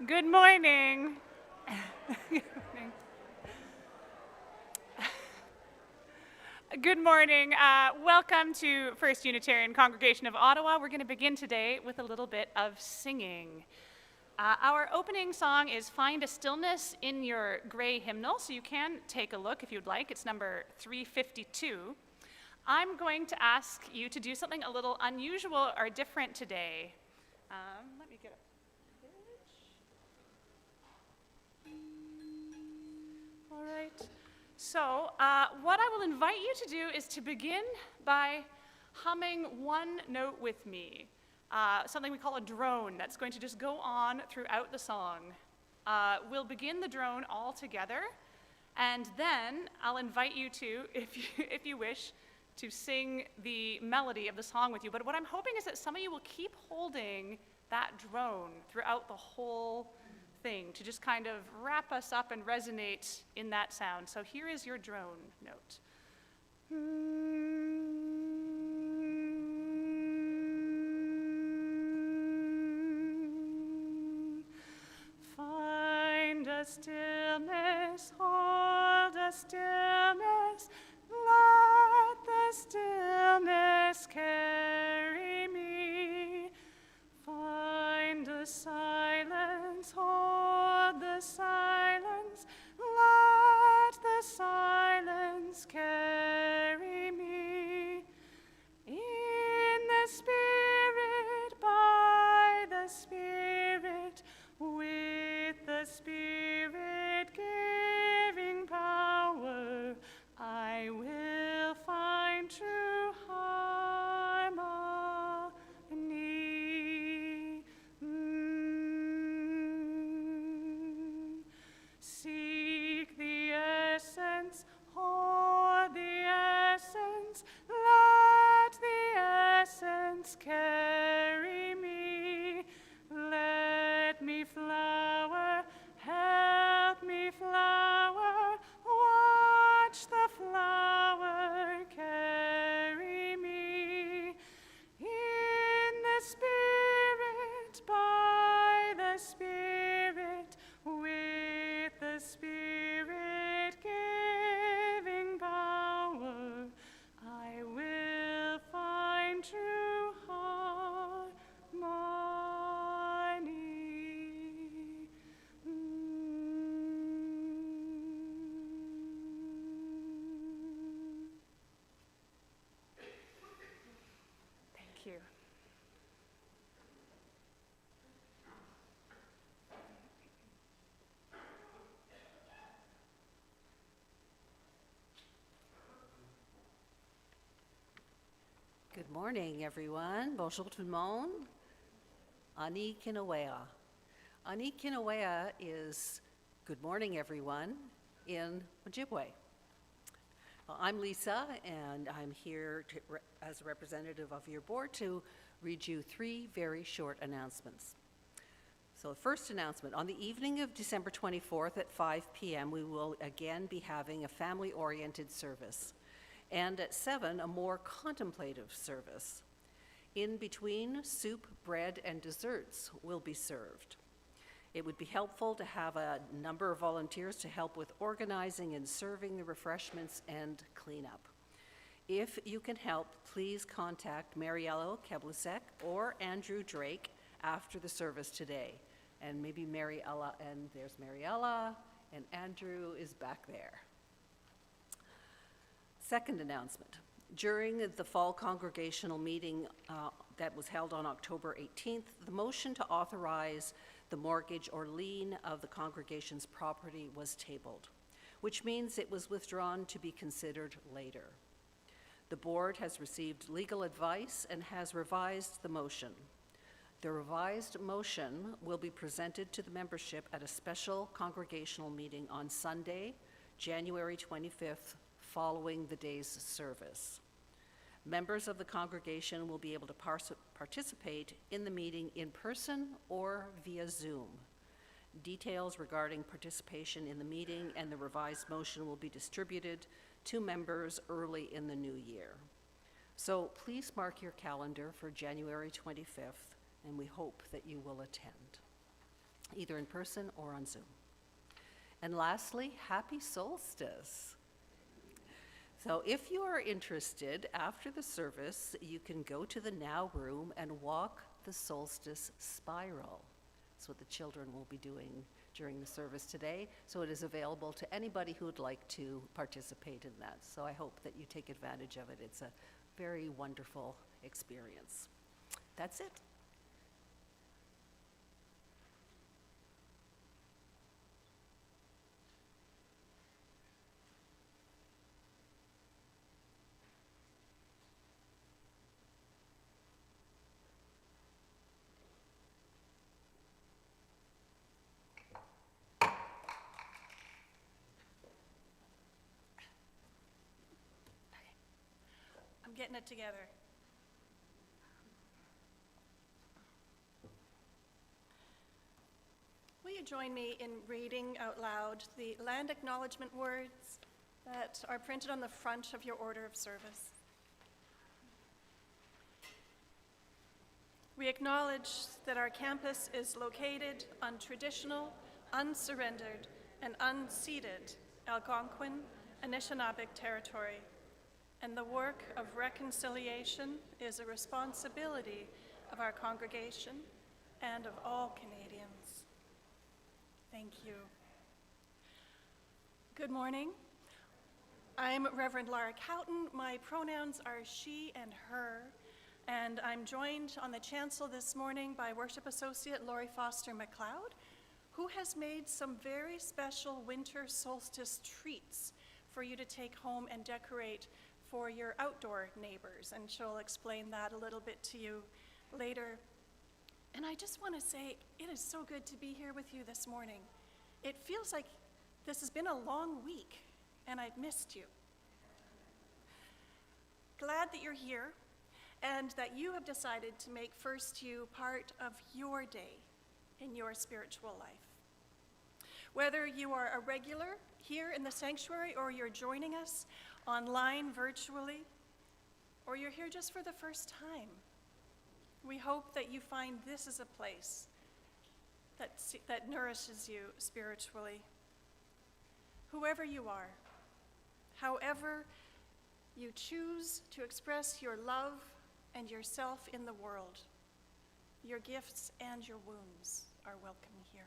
Good morning. Good morning. Good morning. Welcome to First Unitarian Congregation of Ottawa. We're going to begin today with a little bit of singing. Our opening song is Find a Stillness in Your Gray Hymnal, so you can take a look if you'd like. It's number 352. I'm going to ask you to do something a little unusual or different today. Let me get a All right. So what I will invite you to do is to begin by humming one note with me, something we call a drone that's going to just go on throughout the song. We'll begin the drone all together, and then I'll invite you to, if you wish, to sing the melody of the song with you. But what I'm hoping is that some of you will keep holding that drone throughout the whole thing to just kind of wrap us up and resonate in that sound. So here is your drone note. Find a stillness, hold a stillness, let the stillness carry me. Find a silence, hold the silence, let the silence carry me. In the Spirit, by the Spirit, with the Spirit giving power, I will find true harmony. Seek the essence, hold the essence, let the essence carry me. Let me flower, help me flower, watch the flower carry me. In the Spirit, by the Spirit, with the Spirit giving power, I will find true harmony. Thank you. Good morning, everyone. Bonjour tout le monde. Ani Kinawea. Ani Kinawea is good morning, everyone, in Ojibwe. Well, I'm Lisa, and I'm here as a representative of your board to read you three very short announcements. So the first announcement, on the evening of December 24th at 5 p.m., we will again be having a family-oriented service. And at 7, a more contemplative service. In between, soup, bread, and desserts will be served. It would be helpful to have a number of volunteers to help with organizing and serving the refreshments and cleanup. If you can help, please contact Mariello Keblusek or Andrew Drake after the service today. And maybe Mariella, and there's Mariella, and Andrew is back there. Second announcement. During the fall congregational meeting that was held on October 18th, the motion to authorize the mortgage or lien of the congregation's property was tabled, which means it was withdrawn to be considered later. The board has received legal advice and has revised the motion. The revised motion will be presented to the membership at a special congregational meeting on Sunday, January 25th, following the day's service. Members of the congregation will be able to participate in the meeting in person or via Zoom. Details regarding participation in the meeting and the revised motion will be distributed to members early in the new year. So please mark your calendar for January 25th, and we hope that you will attend. either in person or on Zoom. And lastly, happy solstice. So if you are interested, after the service, you can go to the Now room and walk the Solstice Spiral. That's what the children will be doing during the service today. So it is available to anybody who would like to participate in that. So I hope that you take advantage of it. It's a very wonderful experience. That's it. I'm getting it together. Will you join me in reading out loud the land acknowledgement words that are printed on the front of your order of service? We acknowledge that our campus is located on traditional, unsurrendered, and unceded Algonquin Anishinaabeg territory, and the work of reconciliation is a responsibility of our congregation and of all Canadians. Thank you. Good morning. I'm Reverend Lara Cowtan. My pronouns are she and her, and I'm joined on the chancel this morning by Worship Associate Laurie Foster McLeod, who has made some very special winter solstice treats for you to take home and decorate for your outdoor neighbors, and she'll explain that a little bit to you later. And I just want to say, it is so good to be here with you this morning. It feels like this has been a long week, and I've missed you. Glad that you're here, and that you have decided to make FirstU part of your day in your spiritual life. Whether you are a regular here in the sanctuary, or you're joining us online virtually, or you're here just for the first time, we hope that you find this is a place that nourishes you spiritually. Whoever you are, however you choose to express your love and yourself in the world, your gifts and your wounds are welcome here.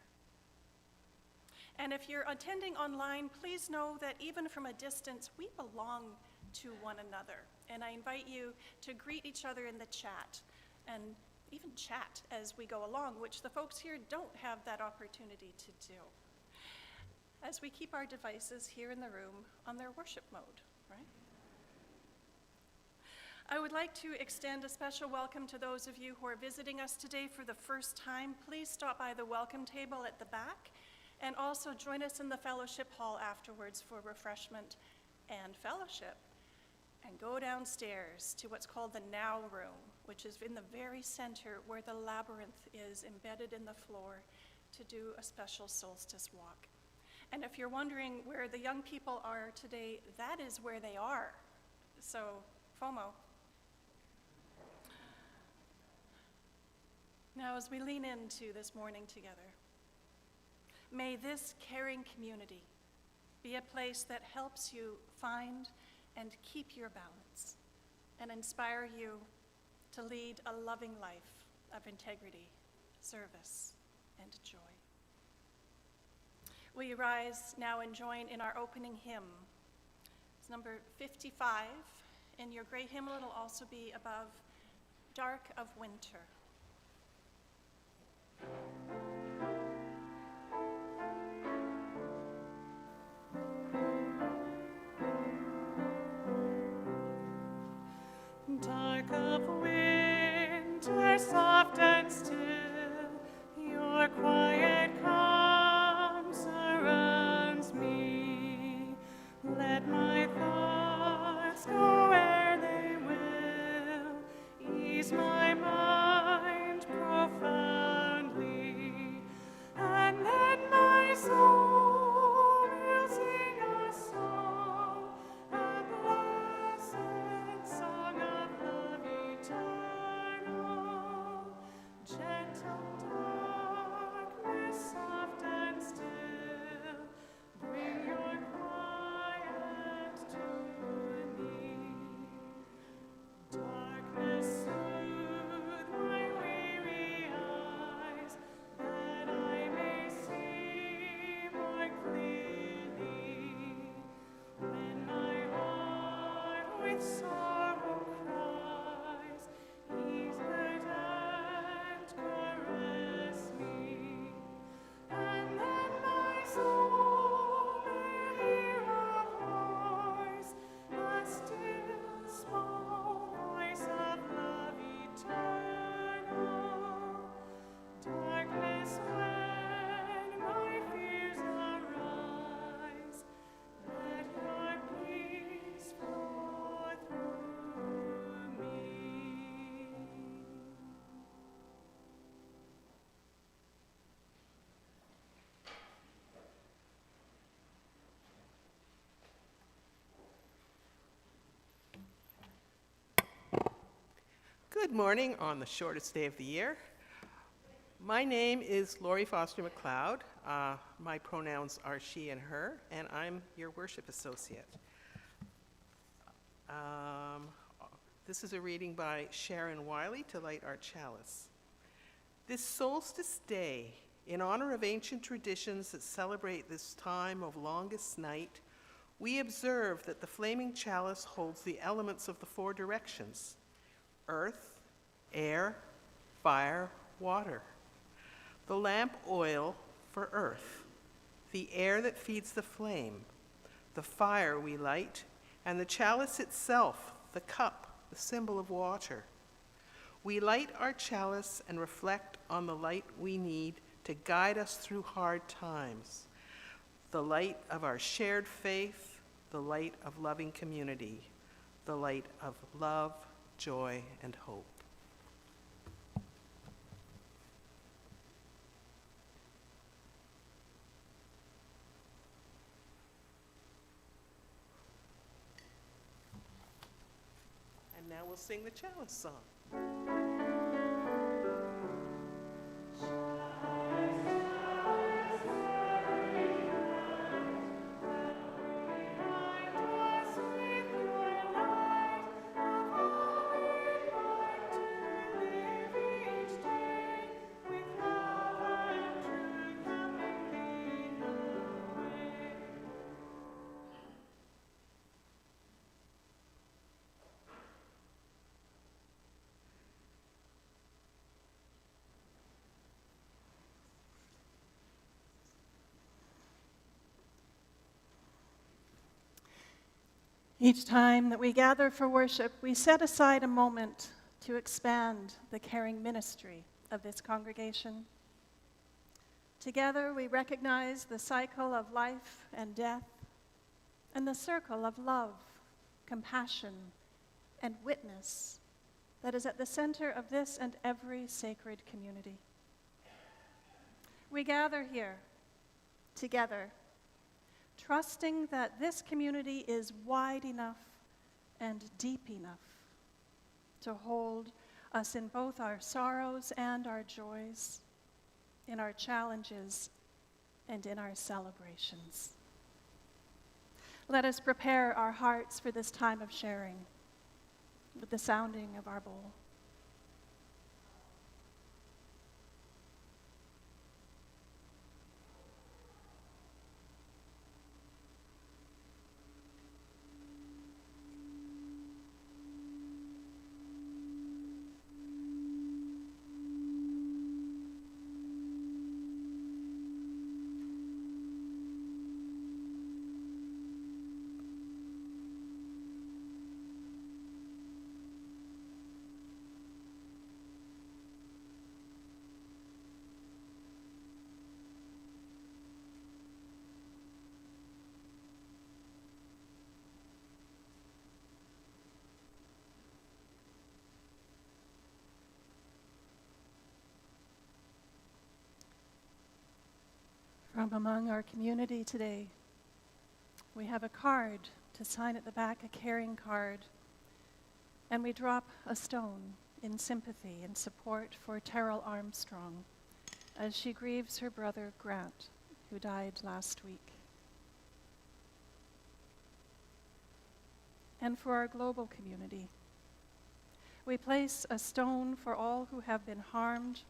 And if you're attending online, please know that even from a distance, we belong to one another. And I invite you to greet each other in the chat, and even chat as we go along, which the folks here don't have that opportunity to do, as we keep our devices here in the room on their worship mode, right? I would like to extend a special welcome to those of you who are visiting us today for the first time. Please stop by the welcome table at the back, and also join us in the fellowship hall afterwards for refreshment and fellowship. And go downstairs to what's called the Now room, which is in the very center where the labyrinth is embedded in the floor, to do a special solstice walk. And if you're wondering where the young people are today, that is where they are. So, FOMO. Now, as we lean into this morning together, may this caring community be a place that helps you find and keep your balance, and inspire you to lead a loving life of integrity, service, and joy. Will you rise now and join in our opening hymn? It's number 55. In your gray hymnal, it'll also be above Dark of Winter. Dark of winter, soft and still, your quiet calm surrounds me. Let my thoughts go where they will, ease my mind. Good morning on the shortest day of the year. My name is Lori Foster McLeod. My pronouns are she and her, and I'm your worship associate. This is a reading by Sharon Wiley to light our chalice. This solstice day, in honor of ancient traditions that celebrate this time of longest night, we observe that the flaming chalice holds the elements of the four directions: earth, air, fire, water. The lamp oil for earth, the air that feeds the flame, the fire we light, and the chalice itself, the cup, the symbol of water. We light our chalice and reflect on the light we need to guide us through hard times, the light of our shared faith, the light of loving community, the light of love, joy, and hope. And now we'll sing the chalice song. Each time that we gather for worship, we set aside a moment to expand the caring ministry of this congregation. Together, we recognize the cycle of life and death and the circle of love, compassion, and witness that is at the center of this and every sacred community. We gather here together, trusting that this community is wide enough and deep enough to hold us in both our sorrows and our joys, in our challenges and in our celebrations. Let us prepare our hearts for this time of sharing with the sounding of our bowl. From among our community today, we have a card to sign at the back, a caring card, and we drop a stone in sympathy and support for Terrell Armstrong as she grieves her brother Grant, who died last week. And for our global community, we place a stone for all who have been harmed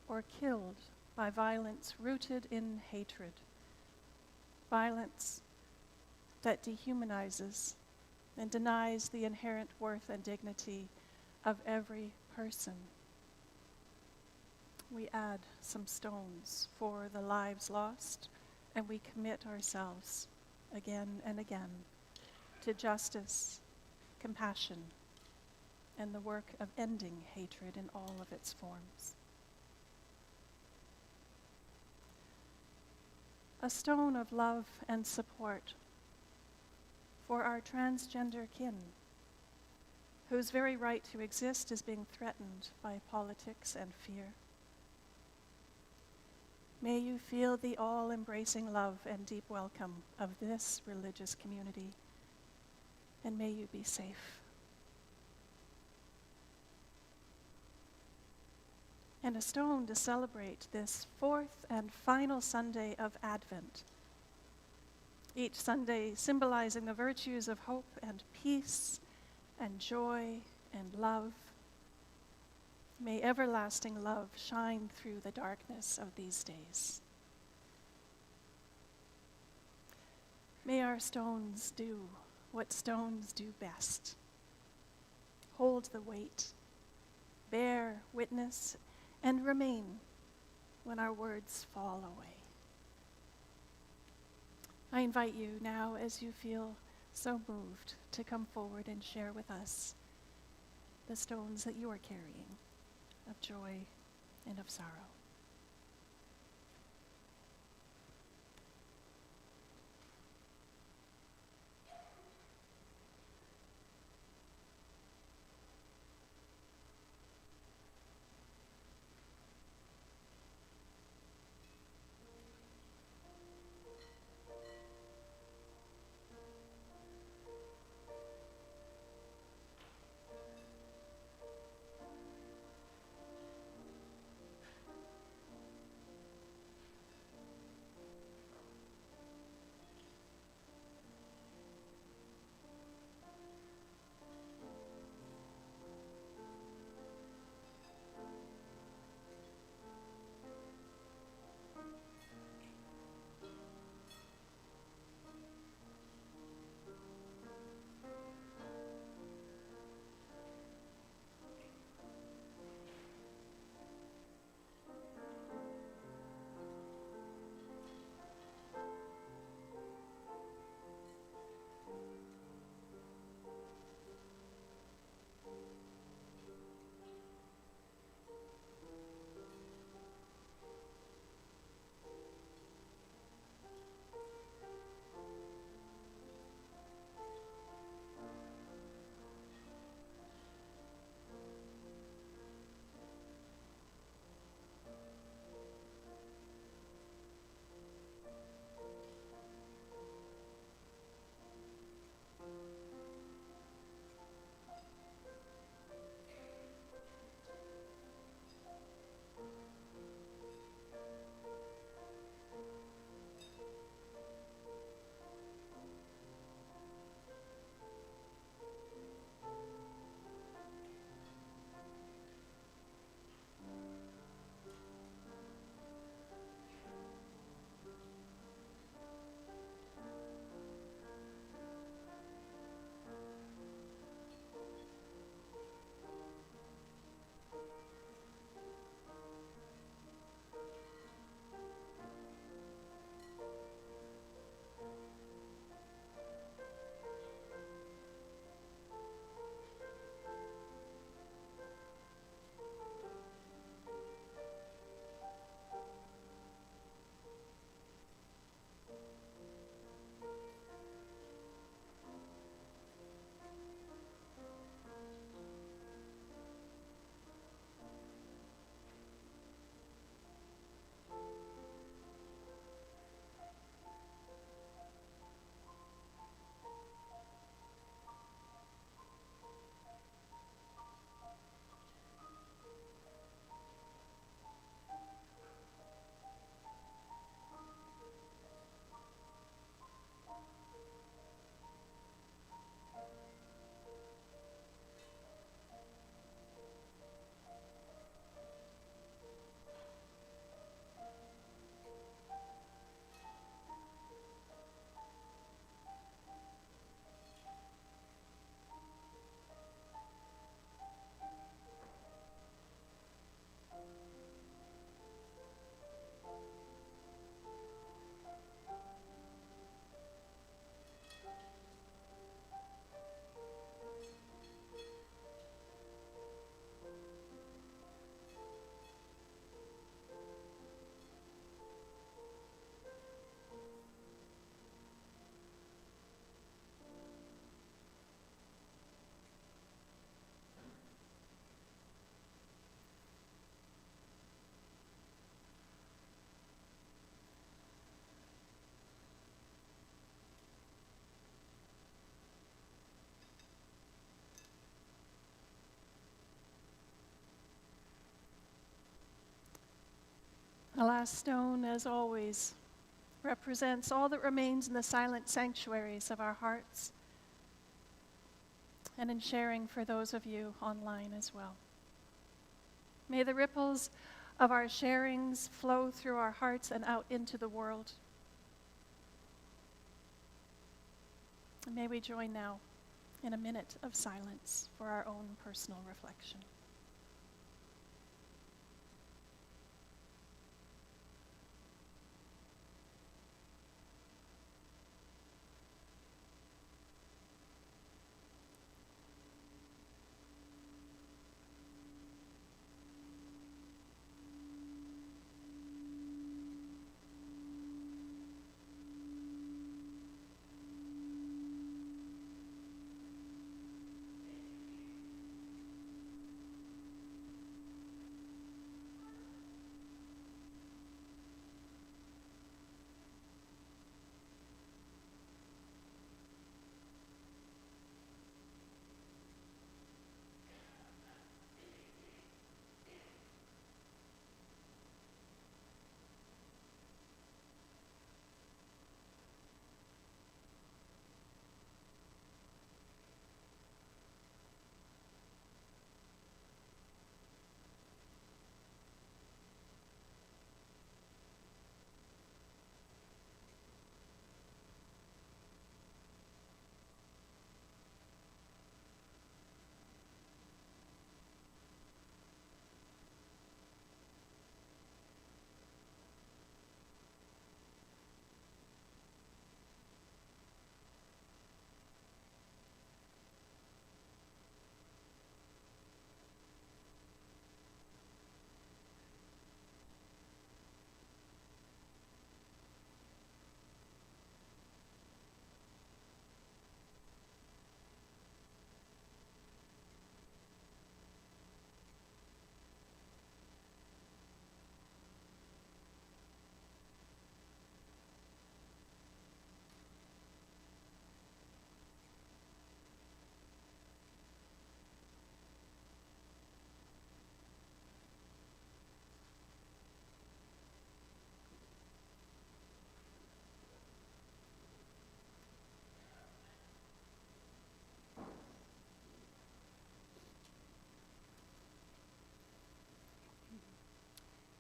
or killed by violence rooted in hatred, violence that dehumanizes and denies the inherent worth and dignity of every person. We add some stones for the lives lost, and we commit ourselves again and again to justice, compassion, and the work of ending hatred in all of its forms. A stone of love and support for our transgender kin, whose very right to exist is being threatened by politics and fear. May you feel the all-embracing love and deep welcome of this religious community, and may you be safe. and a stone to celebrate this fourth and final Sunday of Advent. Each Sunday symbolizing the virtues of hope and peace and joy and love. May everlasting love shine through the darkness of these days. May our stones do what stones do best. Hold the weight, bear witness, and remain when our words fall away. I invite you now, as you feel so moved, to come forward and share with us the stones that you are carrying of joy and of sorrow. glass stone, as always, represents all that remains in the silent sanctuaries of our hearts, and in sharing for those of you online as well. May the ripples of our sharings flow through our hearts and out into the world. And may we join now in a minute of silence for our own personal reflection.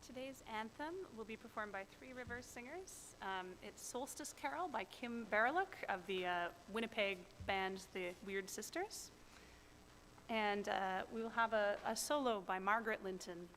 Today's anthem will be performed by Three Rivers Singers. It's Solstice Carol by Kim Baraluk of the Winnipeg band The Weird Sisters. And we will have a solo by Margaret Linton.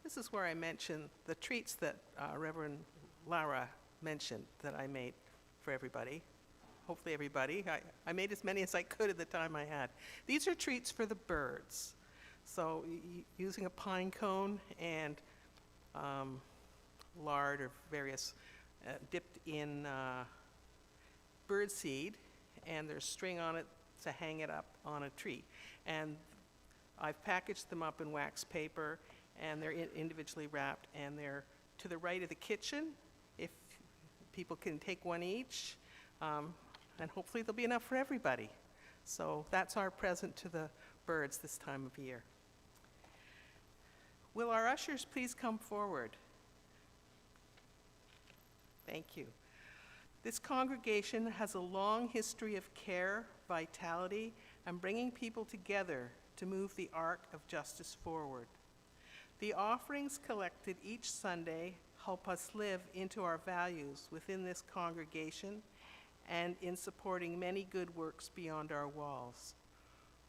this is where I mention the treats that Reverend Lara mentioned that I made for everybody. Hopefully everybody. I made as many as I could at the time I had. These are treats for the birds. So using a pine cone and lard or various dipped in bird seed, and there's string on it to hang it up on a tree. And I've packaged them up in wax paper, and they're individually wrapped, and they're to the right of the kitchen, if people can take one each, and hopefully there'll be enough for everybody. So that's our present to the birds this time of year. Will our ushers please come forward? Thank you. This congregation has a long history of care, vitality, and bringing people together to move the arc of justice forward. The offerings collected each Sunday help us live into our values within this congregation and in supporting many good works beyond our walls.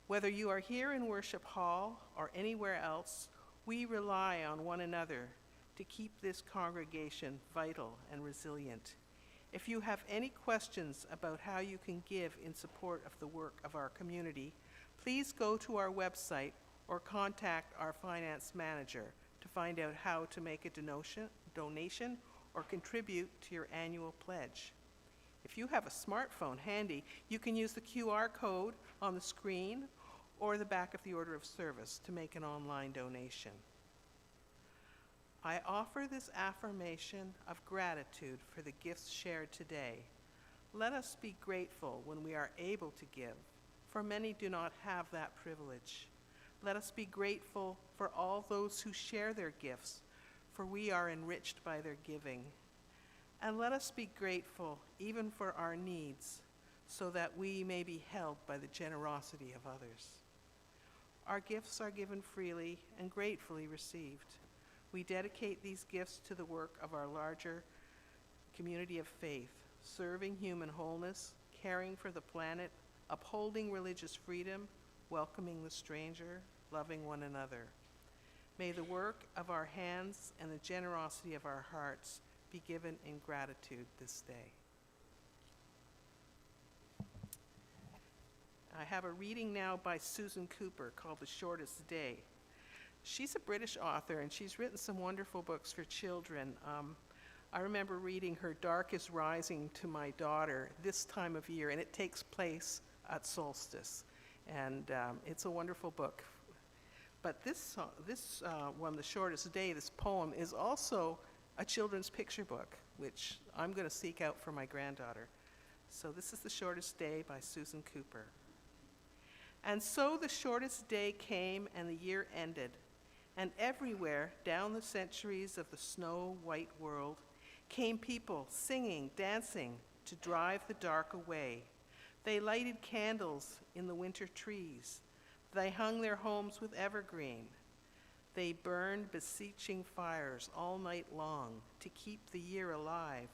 Whether you are here in Worship Hall or anywhere else, we rely on one another to keep this congregation vital and resilient. If you have any questions about how you can give in support of the work of our community, please go to our website or contact our finance manager to find out how to make a donation or contribute to your annual pledge. If you have a smartphone handy, you can use the QR code on the screen or the back of the order of service to make an online donation. I offer this affirmation of gratitude for the gifts shared today. Let us be grateful when we are able to give, for many do not have that privilege. Let us be grateful for all those who share their gifts, for we are enriched by their giving. And let us be grateful even for our needs, so that we may be held by the generosity of others. Our gifts are given freely and gratefully received. We dedicate these gifts to the work of our larger community of faith, serving human wholeness, caring for the planet, upholding religious freedom, welcoming the stranger, loving one another. May the work of our hands and the generosity of our hearts be given in gratitude this day. I have a reading now by Susan Cooper called The Shortest Day. She's a British author, and she's written some wonderful books for children. I remember reading her Dark is Rising to my daughter this time of year, and it takes place at solstice. And it's a wonderful book. But this one, The Shortest Day, this poem, is also a children's picture book, which I'm going to seek out for my granddaughter. So this is The Shortest Day by Susan Cooper. And so the shortest day came and the year ended, and everywhere down the centuries of the snow-white world came people singing, dancing to drive the dark away. They lighted candles in the winter trees. They hung their homes with evergreen. They burned beseeching fires all night long to keep the year alive.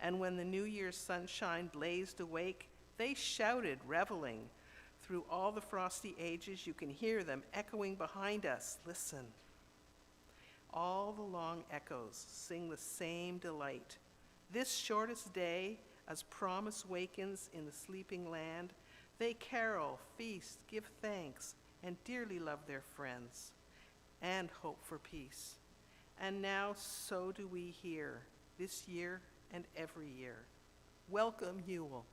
And when the New Year's sunshine blazed awake, they shouted, reveling. Through all the frosty ages, you can hear them echoing behind us. Listen. All the long echoes sing the same delight. This shortest day, as promise wakens in the sleeping land, they carol, feast, give thanks, and dearly love their friends, and hope for peace. And now so do we here, this year and every year. Welcome, Yule.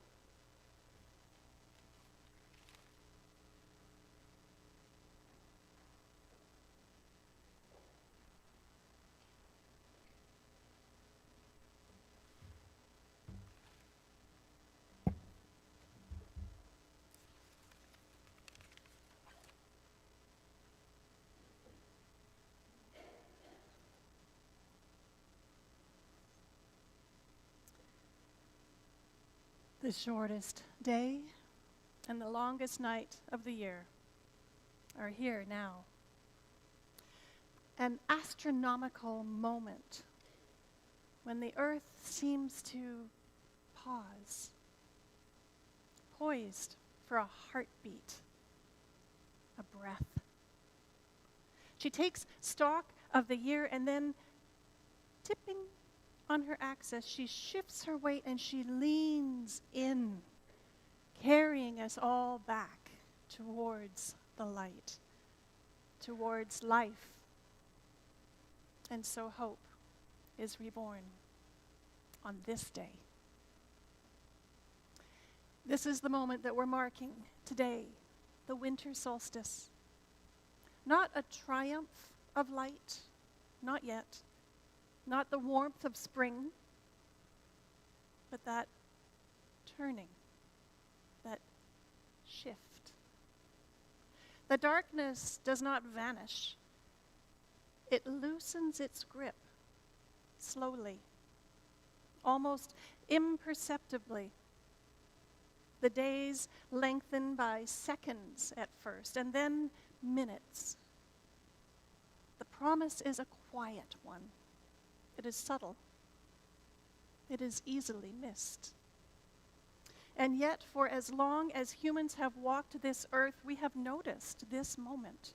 The shortest day and the longest night of the year are here now. An astronomical moment when the earth seems to pause, poised for a heartbeat, a breath. She takes stock of the year, and then tipping on her axis, she shifts her weight and she leans in, carrying us all back towards the light, towards life. And so hope is reborn on this day. This is the moment that we're marking today, the winter solstice. Not a triumph of light, not yet. Not the warmth of spring, but that turning, that shift. The darkness does not vanish. It loosens its grip slowly, almost imperceptibly. The days lengthen by seconds at first, and then minutes. The promise is a quiet one. It is subtle. It is easily missed. And yet, for as long as humans have walked this earth, we have noticed this moment.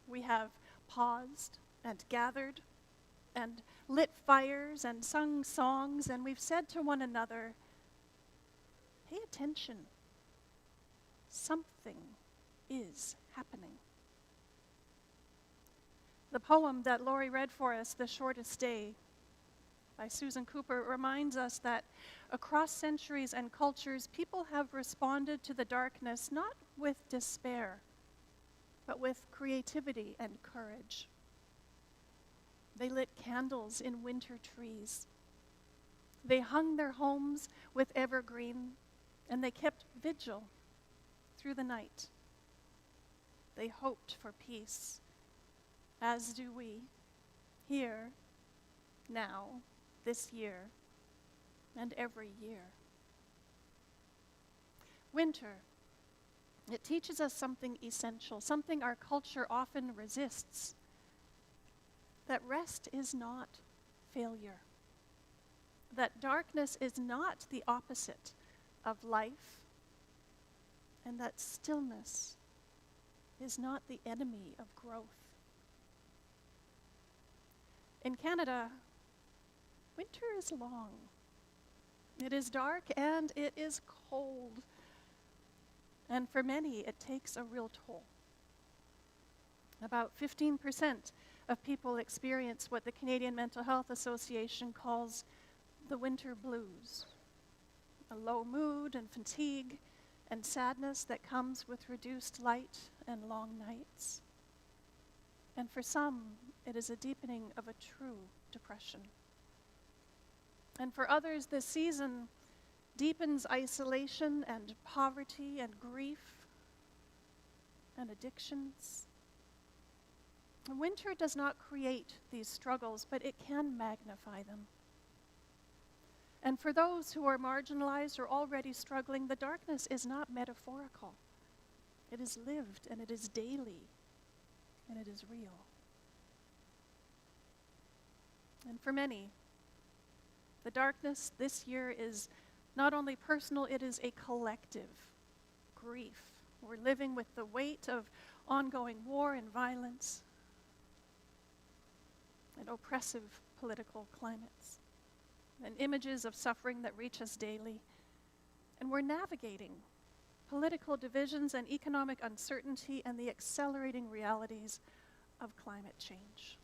We have paused and gathered and lit fires and sung songs, and we've said to one another, pay attention. Something is happening. The poem that Lori read for us, The Shortest Day, by Susan Cooper, reminds us that across centuries and cultures, people have responded to the darkness not with despair, but with creativity and courage. They lit candles in winter trees. They hung their homes with evergreen, and they kept vigil through the night. They hoped for peace, as do we, here, now, this year, and every year. Winter, it teaches us something essential, something our culture often resists, that rest is not failure, that darkness is not the opposite of life, and that stillness is not the enemy of growth. In Canada, winter is long. It is dark and it is cold. And for many, it takes a real toll. About 15% of people experience what the Canadian Mental Health Association calls the winter blues, a low mood and fatigue and sadness that comes with reduced light and long nights. And for some, it is a deepening of a true depression. And for others, this season deepens isolation and poverty and grief and addictions. Winter does not create these struggles, but it can magnify them. And for those who are marginalized or already struggling, the darkness is not metaphorical. It is lived, and it is daily, and it is real. And for many, the darkness this year is not only personal, it is a collective grief. We're living with the weight of ongoing war and violence and oppressive political climates and images of suffering that reach us daily. And we're navigating political divisions and economic uncertainty and the accelerating realities of climate change.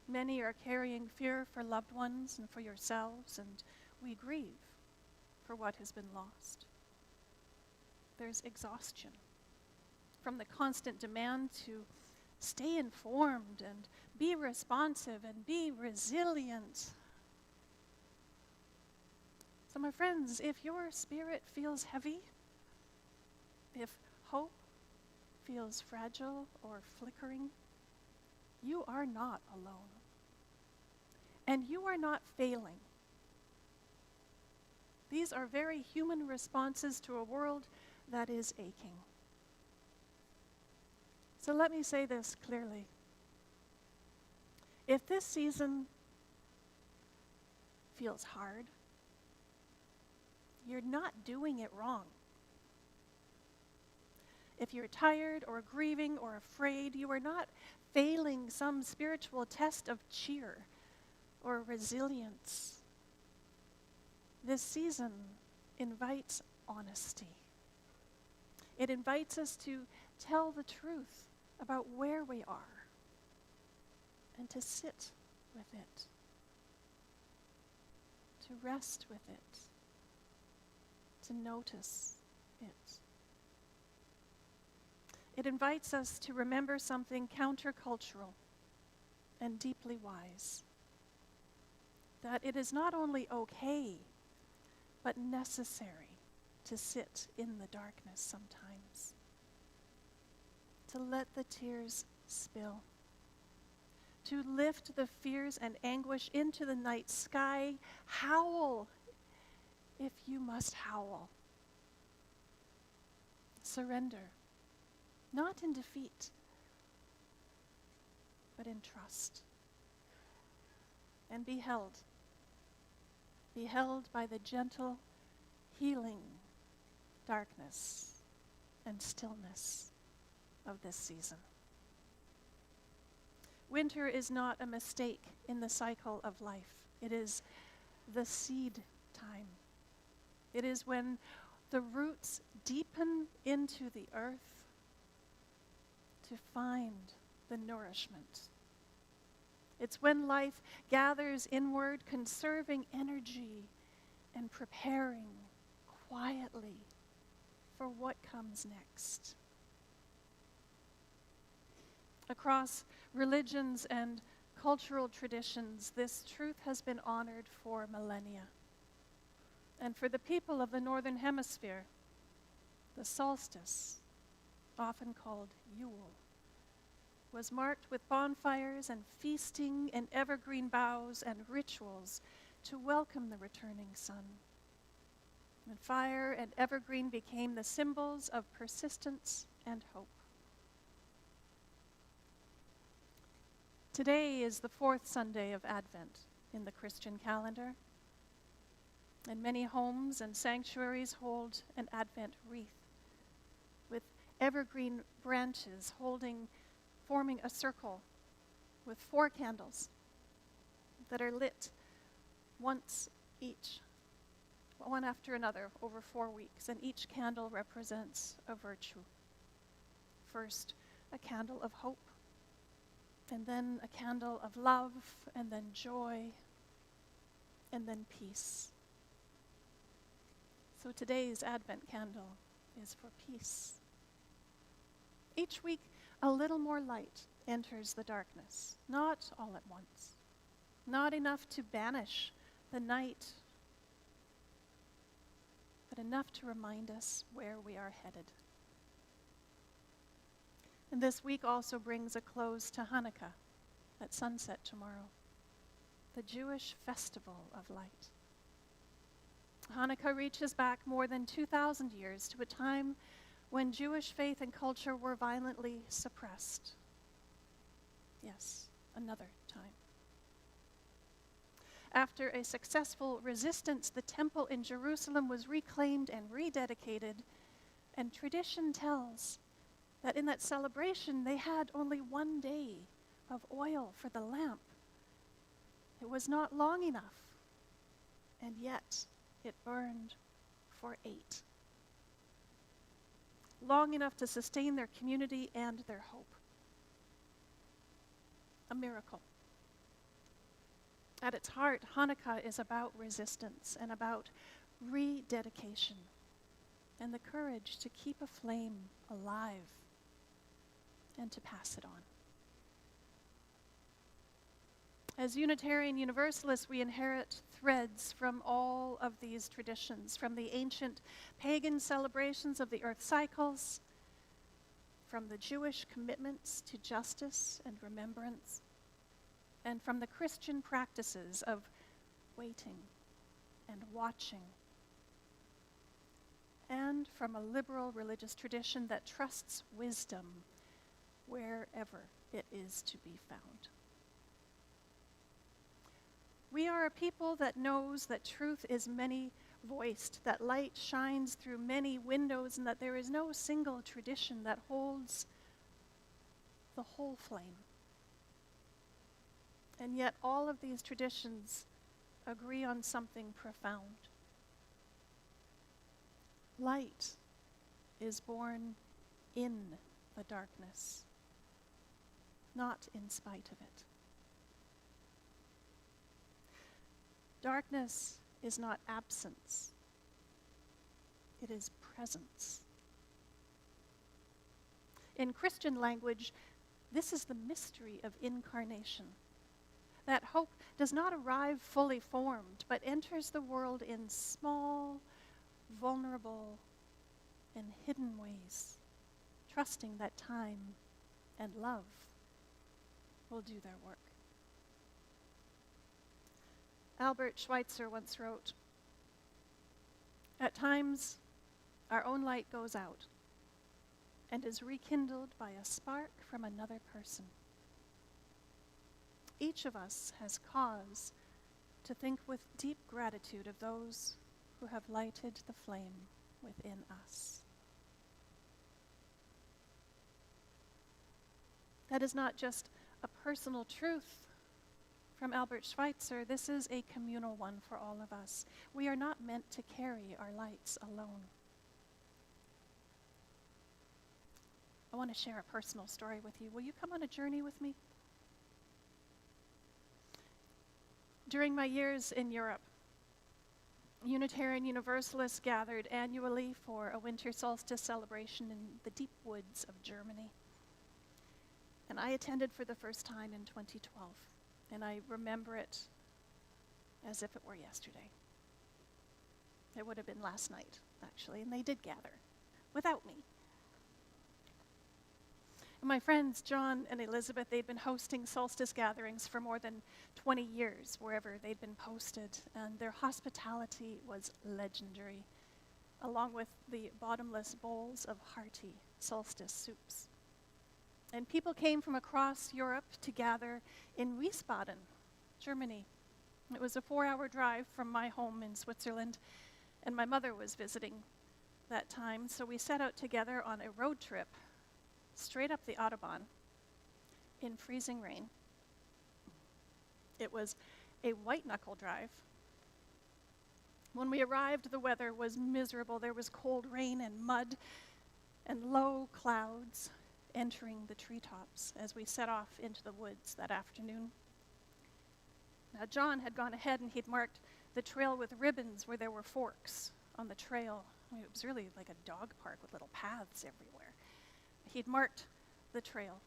Many are carrying fear for loved ones and for yourselves, and we grieve for what has been lost. There's exhaustion from the constant demand to stay informed and be responsive and be resilient. So my friends, if your spirit feels heavy, if hope feels fragile or flickering, you are not alone. And you are not failing. These are very human responses to a world that is aching. So let me say this clearly. If this season feels hard, you're not doing it wrong. If you're tired or grieving or afraid, you are not failing some spiritual test of cheer or resilience. This season invites honesty. It invites us to tell the truth about where we are and to sit with it, to rest with it, to notice it. It invites us to remember something countercultural and deeply wise, that it is not only okay, but necessary to sit in the darkness sometimes, to let the tears spill, to lift the fears and anguish into the night sky. Howl if you must howl. Surrender, not in defeat, but in trust. And be held by the gentle, healing darkness and stillness of this season. Winter is not a mistake in the cycle of life. It is the seed time. It is when the roots deepen into the earth to find the nourishment. It's when life gathers inward, conserving energy and preparing quietly for what comes next. Across religions and cultural traditions, this truth has been honored for millennia. And for the people of the Northern Hemisphere, the solstice, often called Yule, was marked with bonfires and feasting and evergreen boughs and rituals to welcome the returning sun. And fire and evergreen became the symbols of persistence and hope. Today is the fourth Sunday of Advent in the Christian calendar, and many homes and sanctuaries hold an Advent wreath with evergreen branches forming a circle with 4 candles that are lit once each, one after another, over 4 weeks, and each candle represents a virtue. First, a candle of hope, and then a candle of love, and then joy, and then peace. So today's Advent candle is for peace. Each week, a little more light enters the darkness, not all at once, not enough to banish the night, but enough to remind us where we are headed. And this week also brings a close to Hanukkah at sunset tomorrow, the Jewish festival of light. Hanukkah reaches back more than 2,000 years to a time when Jewish faith and culture were violently suppressed. Yes, another time. After a successful resistance, the temple in Jerusalem was reclaimed and rededicated, and tradition tells that in that celebration they had only 1 day of oil for the lamp. It was not long enough, and yet it burned for 8. Long enough to sustain their community and their hope. A miracle. At its heart, Hanukkah is about resistance and about rededication and the courage to keep a flame alive and to pass it on. As Unitarian Universalists, we inherit threads from all of these traditions, from the ancient pagan celebrations of the earth cycles, from the Jewish commitments to justice and remembrance, and from the Christian practices of waiting and watching, and from a liberal religious tradition that trusts wisdom wherever it is to be found. We are a people that knows that truth is many voiced, that light shines through many windows, and that there is no single tradition that holds the whole flame. And yet all of these traditions agree on something profound. Light is born in the darkness, not in spite of it. Darkness is not absence, it is presence. In Christian language, this is the mystery of incarnation. That hope does not arrive fully formed, but enters the world in small, vulnerable, and hidden ways, trusting that time and love will do their work. Albert Schweitzer once wrote, "At times, our own light goes out and is rekindled by a spark from another person. Each of us has cause to think with deep gratitude of those who have lighted the flame within us." That is not just a personal truth from Albert Schweitzer. This is a communal one for all of us. We are not meant to carry our lights alone. I want to share a personal story with you. Will you come on a journey with me? During my years in Europe, Unitarian Universalists gathered annually for a winter solstice celebration in the deep woods of Germany. And I attended for the first time in 2012, and I remember it as if it were yesterday. It would have been last night, actually, and they did gather without me. And my friends, John and Elizabeth, they'd been hosting solstice gatherings for more than 20 years, wherever they'd been posted, and their hospitality was legendary, along with the bottomless bowls of hearty solstice soups. And people came from across Europe to gather in Wiesbaden, Germany. It was a 4-hour drive from my home in Switzerland, and my mother was visiting that time, so we set out together on a road trip straight up the Autobahn in freezing rain. It was a white-knuckle drive. When we arrived, the weather was miserable. There was cold rain and mud and low clouds entering the treetops as we set off into the woods that afternoon. Now, John had gone ahead and he'd marked the trail with ribbons where there were forks on the trail. I mean, it was really like a dog park with little paths everywhere. He'd marked the trail.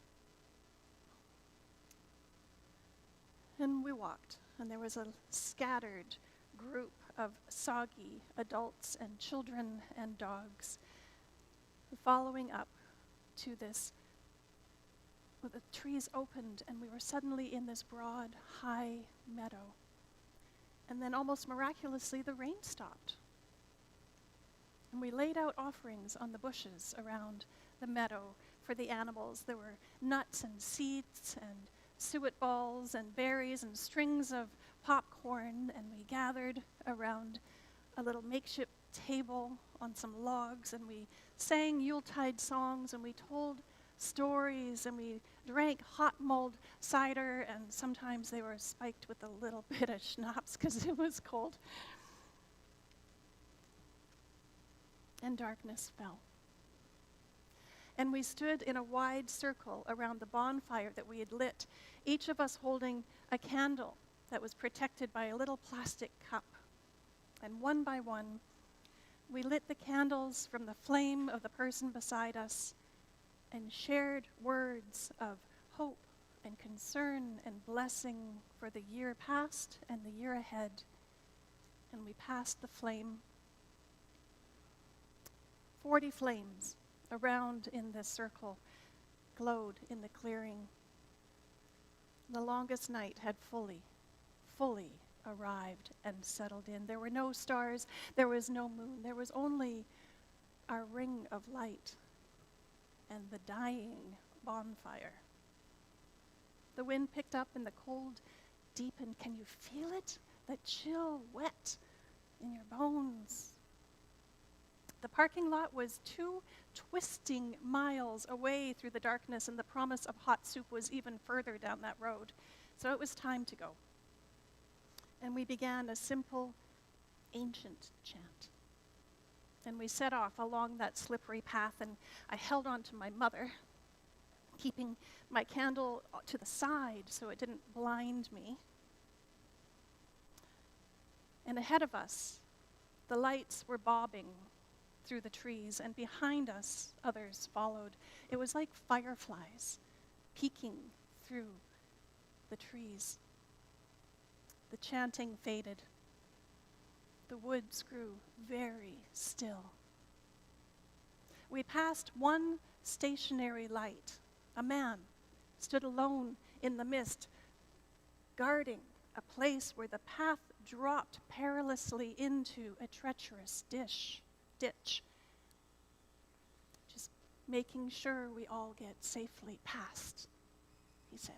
And we walked, and there was a scattered group of soggy adults and children and dogs following up to this. Well, the trees opened, and we were suddenly in this broad, high meadow. And then almost miraculously, the rain stopped. And we laid out offerings on the bushes around the meadow for the animals. There were nuts and seeds and suet balls and berries and strings of popcorn, and we gathered around a little makeshift table on some logs, and we sang Yuletide songs, and we told stories, and we drank hot mulled cider, and sometimes they were spiked with a little bit of schnapps because it was cold. And darkness fell. And we stood in a wide circle around the bonfire that we had lit, each of us holding a candle that was protected by a little plastic cup. And one by one, we lit the candles from the flame of the person beside us and shared words of hope and concern and blessing for the year past and the year ahead. And we passed the flame. 40 flames around in this circle glowed in the clearing. The longest night had fully arrived and settled in. There were no stars, there was no moon, there was only our ring of light and the dying bonfire. The wind picked up and the cold deepened. Can you feel it? The chill, wet in your bones. The parking lot was 2 twisting miles away through the darkness, and the promise of hot soup was even further down that road. So it was time to go. And we began a simple, ancient chant. And we set off along that slippery path, and I held on to my mother, keeping my candle to the side so it didn't blind me. And ahead of us, the lights were bobbing through the trees, and behind us, others followed. It was like fireflies peeking through the trees. The chanting faded. The woods grew very still. We passed one stationary light. A man stood alone in the mist, guarding a place where the path dropped perilously into a treacherous ditch. Just making sure we all get safely past, he said.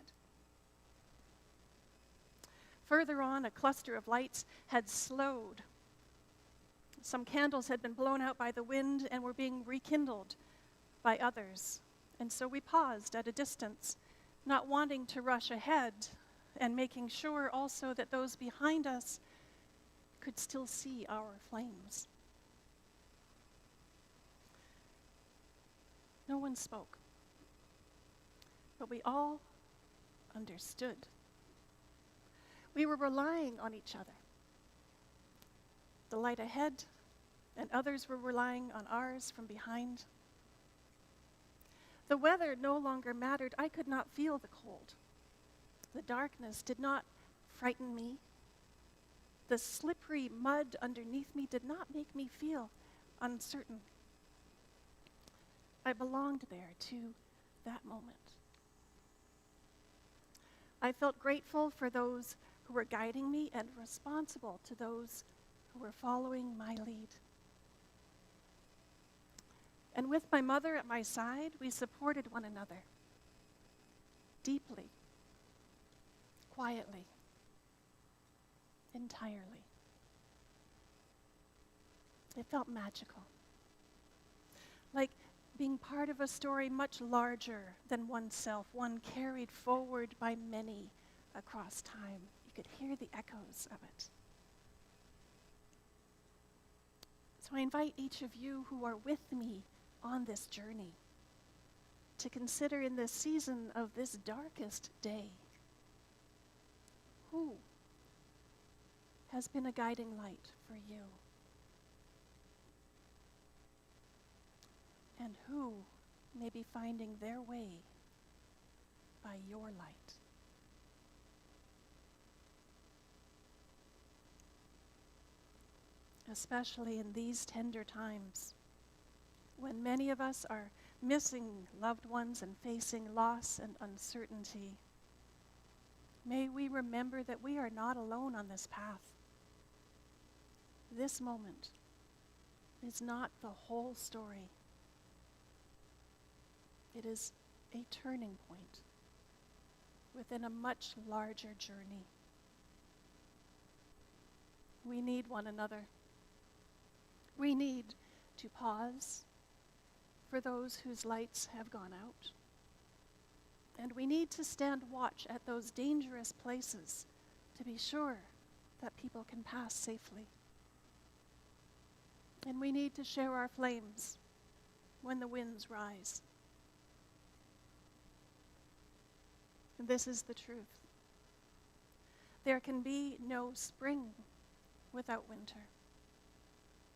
Further on, a cluster of lights had slowed. Some candles had been blown out by the wind and were being rekindled by others. And so we paused at a distance, not wanting to rush ahead, and making sure also that those behind us could still see our flames. No one spoke, but we all understood. We were relying on each other. The light ahead, and others were relying on ours from behind. The weather no longer mattered. I could not feel the cold. The darkness did not frighten me. The slippery mud underneath me did not make me feel uncertain. I belonged there to that moment. I felt grateful for those who were guiding me and responsible to those who were following my lead. And with my mother at my side, we supported one another deeply, quietly, entirely. It felt magical, like being part of a story much larger than oneself, one carried forward by many across time. You could hear the echoes of it. So I invite each of you who are with me on this journey to consider in this season of this darkest day, who has been a guiding light for you? And who may be finding their way by your light? Especially in these tender times, when many of us are missing loved ones and facing loss and uncertainty, may we remember that we are not alone on this path. This moment is not the whole story. It is a turning point within a much larger journey. We need one another. We need to pause for those whose lights have gone out. And we need to stand watch at those dangerous places to be sure that people can pass safely. And we need to share our flames when the winds rise. And this is the truth. There can be no spring without winter.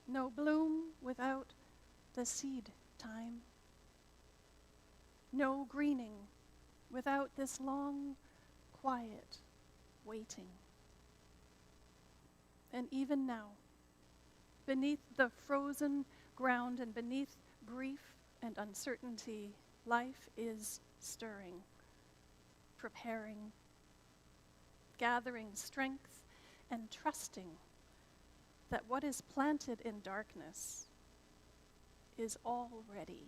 No bloom without the seed time. No greening without this long, quiet waiting. And even now, beneath the frozen ground and beneath grief and uncertainty, life is stirring, preparing, gathering strength, and trusting that what is planted in darkness is already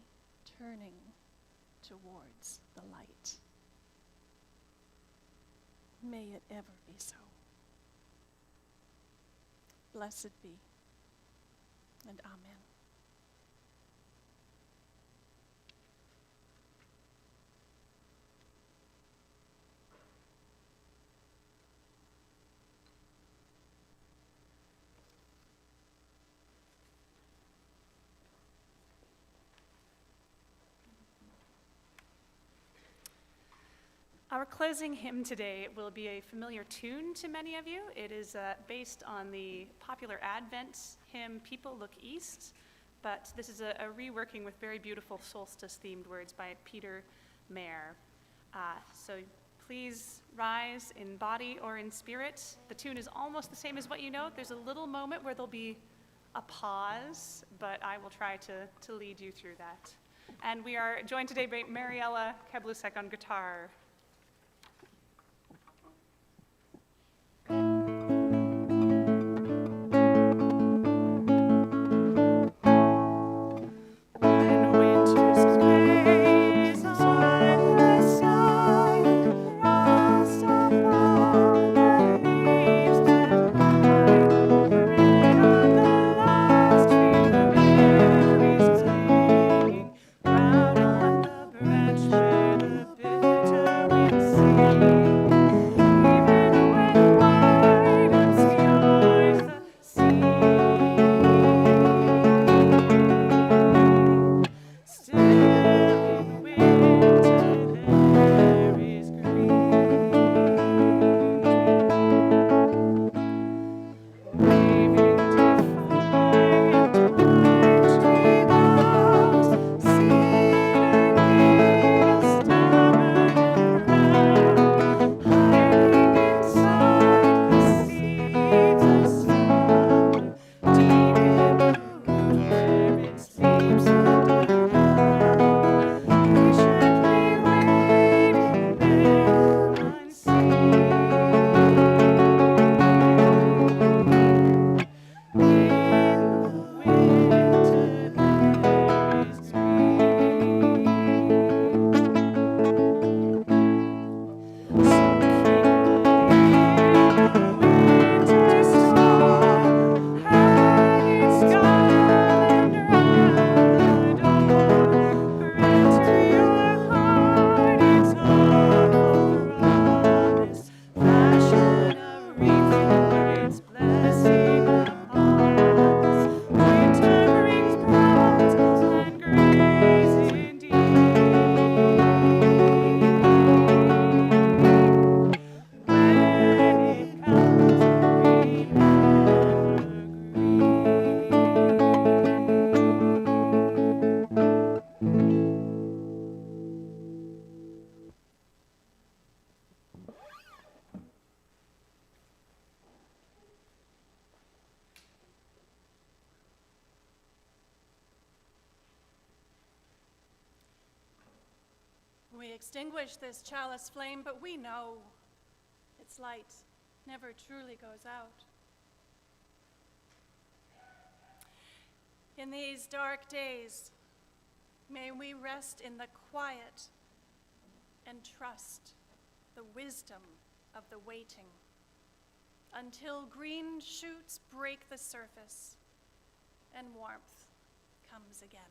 turning towards the light. May it ever be so. blessed be. And amen. Our closing hymn today will be a familiar tune to many of you. It is based on the popular Advent hymn, People Look East, but this is a reworking with very beautiful solstice-themed words by Peter Mayer. So please rise in body or in spirit. The tune is almost the same as what you know. There's a little moment where there'll be a pause, but I will try to lead you through that. And we are joined today by Mariella Kablusek on guitar. We extinguish this chalice flame, but we know its light never truly goes out. In these dark days, may we rest in the quiet and trust the wisdom of the waiting until green shoots break the surface and warmth comes again.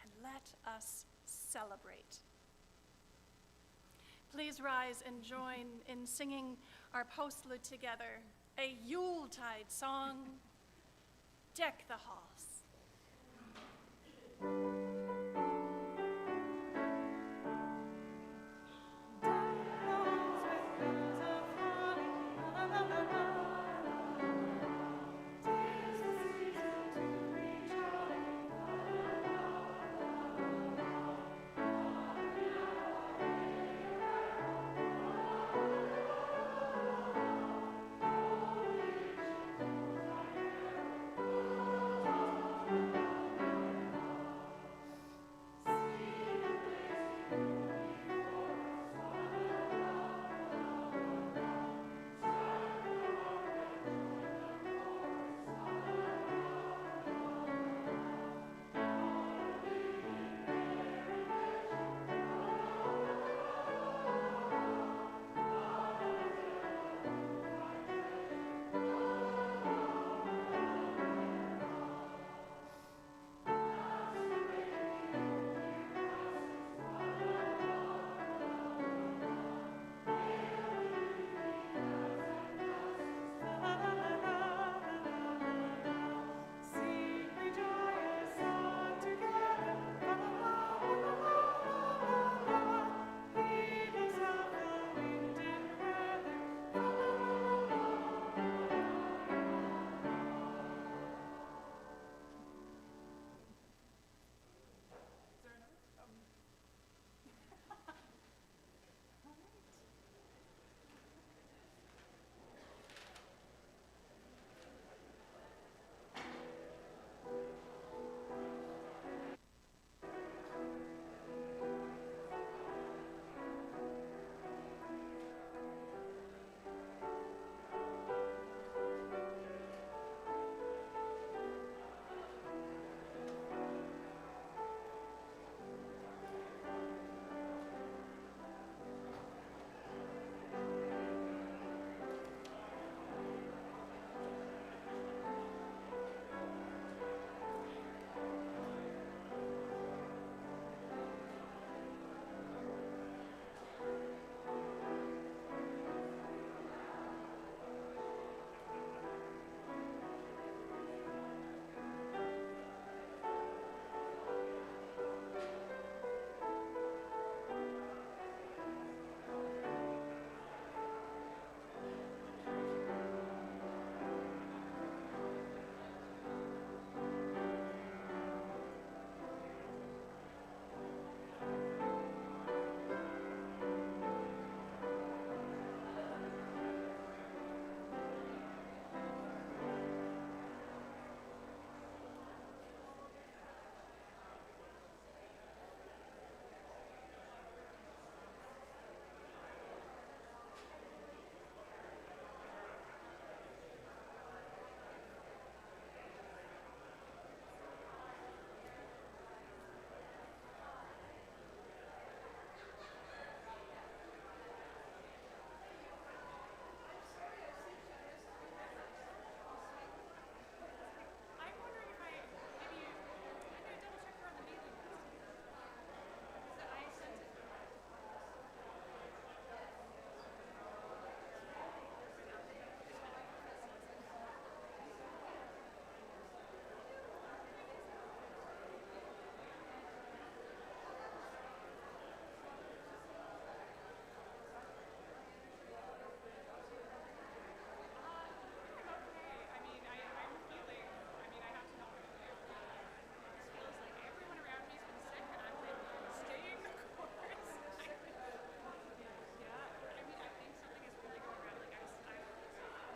And let us celebrate. Please rise and join in singing our postlude together, a Yuletide song, Deck the Halls.